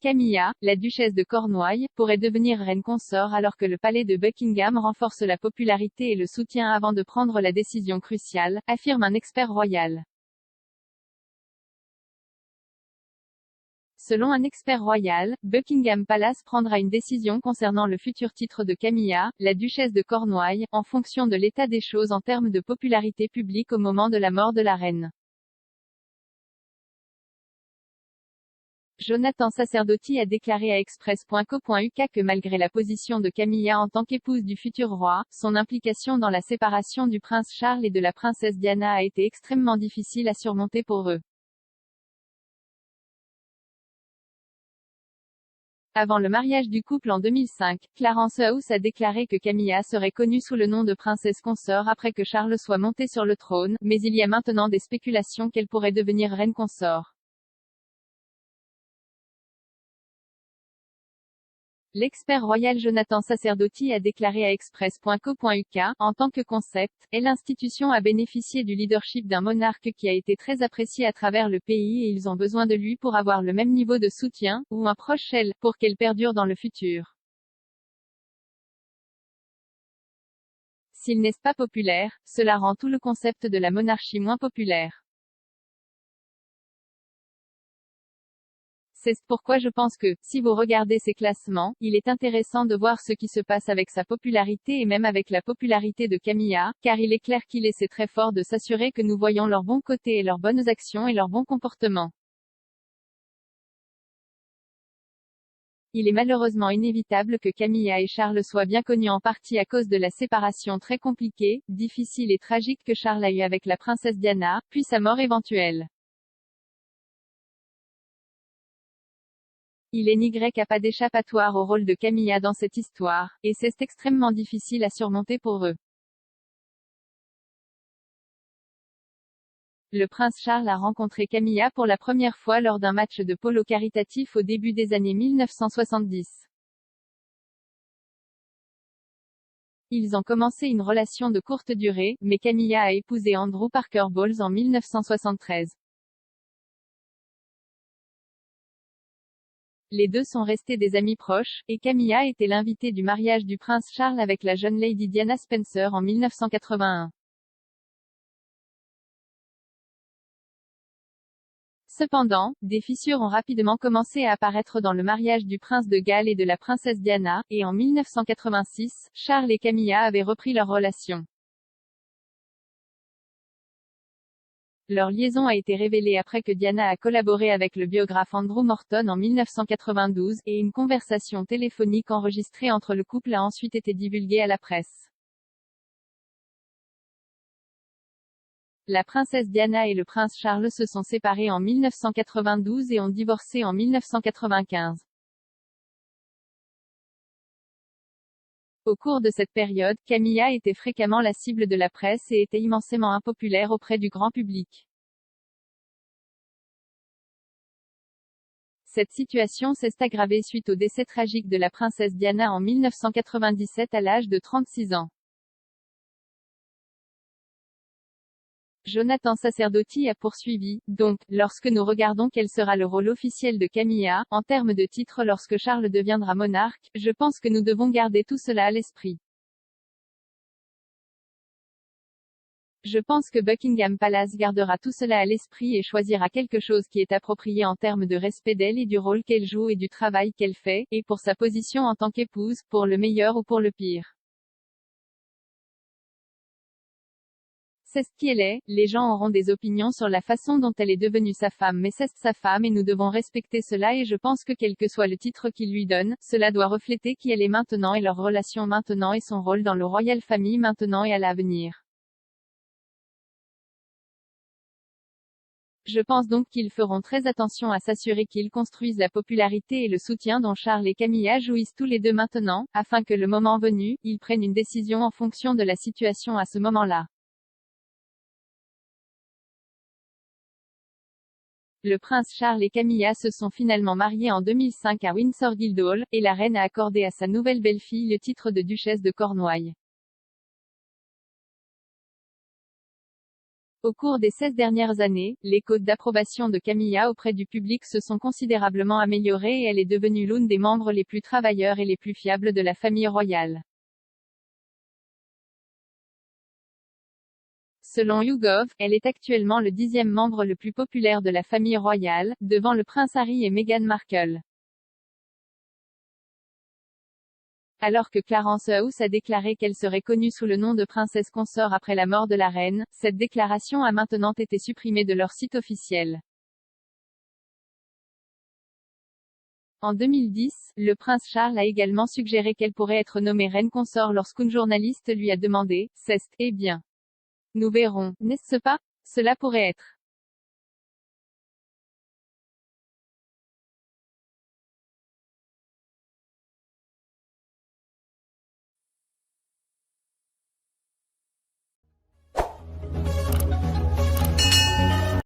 Camilla, la duchesse de Cornouailles, pourrait devenir reine consort alors que le palais de Buckingham renforce la popularité et le soutien avant de prendre la décision cruciale, affirme un expert royal. Selon un expert royal, Buckingham Palace prendra une décision concernant le futur titre de Camilla, la duchesse de Cornouailles, en fonction de l'état des choses en termes de popularité publique au moment de la mort de la reine. Jonathan Sacerdoti a déclaré à Express.co.uk que malgré la position de Camilla en tant qu'épouse du futur roi, son implication dans la séparation du prince Charles et de la princesse Diana a été extrêmement difficile à surmonter pour eux. Avant le mariage du couple en 2005, Clarence House a déclaré que Camilla serait connue sous le nom de princesse consort après que Charles soit monté sur le trône, mais il y a maintenant des spéculations qu'elle pourrait devenir reine consort. L'expert royal Jonathan Sacerdoti a déclaré à Express.co.uk, en tant que concept, l'institution a bénéficié du leadership d'un monarque qui a été très apprécié à travers le pays et ils ont besoin de lui pour avoir le même niveau de soutien, ou un proche elle, pour qu'elle perdure dans le futur. S'il n'est pas populaire, cela rend tout le concept de la monarchie moins populaire. C'est pourquoi je pense que, si vous regardez ces classements, il est intéressant de voir ce qui se passe avec sa popularité et même avec la popularité de Camilla, car il est clair qu'il essaie très fort de s'assurer que nous voyons leurs bons côtés et leurs bonnes actions et leurs bons comportements. Il est malheureusement inévitable que Camilla et Charles soient bien connus en partie à cause de la séparation très compliquée, difficile et tragique que Charles a eue avec la princesse Diana, puis sa mort éventuelle. Il n'y a pas d'échappatoire au rôle de Camilla dans cette histoire, et c'est extrêmement difficile à surmonter pour eux. Le prince Charles a rencontré Camilla pour la première fois lors d'un match de polo caritatif au début des années 1970. Ils ont commencé une relation de courte durée, mais Camilla a épousé Andrew Parker Bowles en 1973. Les deux sont restés des amis proches, et Camilla était l'invitée du mariage du prince Charles avec la jeune Lady Diana Spencer en 1981. Cependant, des fissures ont rapidement commencé à apparaître dans le mariage du prince de Galles et de la princesse Diana, et en 1986, Charles et Camilla avaient repris leur relation. Leur liaison a été révélée après que Diana a collaboré avec le biographe Andrew Morton en 1992, et une conversation téléphonique enregistrée entre le couple a ensuite été divulguée à la presse. La princesse Diana et le prince Charles se sont séparés en 1992 et ont divorcé en 1995. Au cours de cette période, Camilla était fréquemment la cible de la presse et était immensément impopulaire auprès du grand public. Cette situation s'est aggravée suite au décès tragique de la princesse Diana en 1997 à l'âge de 36 ans. Jonathan Sacerdoti a poursuivi, donc, lorsque nous regardons quel sera le rôle officiel de Camilla, en termes de titre lorsque Charles deviendra monarque, je pense que nous devons garder tout cela à l'esprit. Je pense que Buckingham Palace gardera tout cela à l'esprit et choisira quelque chose qui est approprié en termes de respect d'elle et du rôle qu'elle joue et du travail qu'elle fait, et pour sa position en tant qu'épouse, pour le meilleur ou pour le pire. C'est ce qu'elle est, les gens auront des opinions sur la façon dont elle est devenue sa femme mais c'est sa femme et nous devons respecter cela et je pense que quel que soit le titre qu'il lui donne, cela doit refléter qui elle est maintenant et leur relation maintenant et son rôle dans le Royal Family maintenant et à l'avenir. Je pense donc qu'ils feront très attention à s'assurer qu'ils construisent la popularité et le soutien dont Charles et Camilla jouissent tous les deux maintenant, afin que le moment venu, ils prennent une décision en fonction de la situation à ce moment-là. Le prince Charles et Camilla se sont finalement mariés en 2005 à Windsor Guildhall, et la reine a accordé à sa nouvelle belle-fille le titre de duchesse de Cornouailles. Au cours des 16 dernières années, les cotes d'approbation de Camilla auprès du public se sont considérablement améliorées et elle est devenue l'une des membres les plus travailleurs et les plus fiables de la famille royale. Selon YouGov, elle est actuellement le 10e membre le plus populaire de la famille royale, devant le prince Harry et Meghan Markle. Alors que Clarence House a déclaré qu'elle serait connue sous le nom de princesse consort après la mort de la reine, cette déclaration a maintenant été supprimée de leur site officiel. En 2010, le prince Charles a également suggéré qu'elle pourrait être nommée reine consort lorsqu'une journaliste lui a demandé « C'est, eh bien. Nous verrons, n'est-ce pas? Cela pourrait être.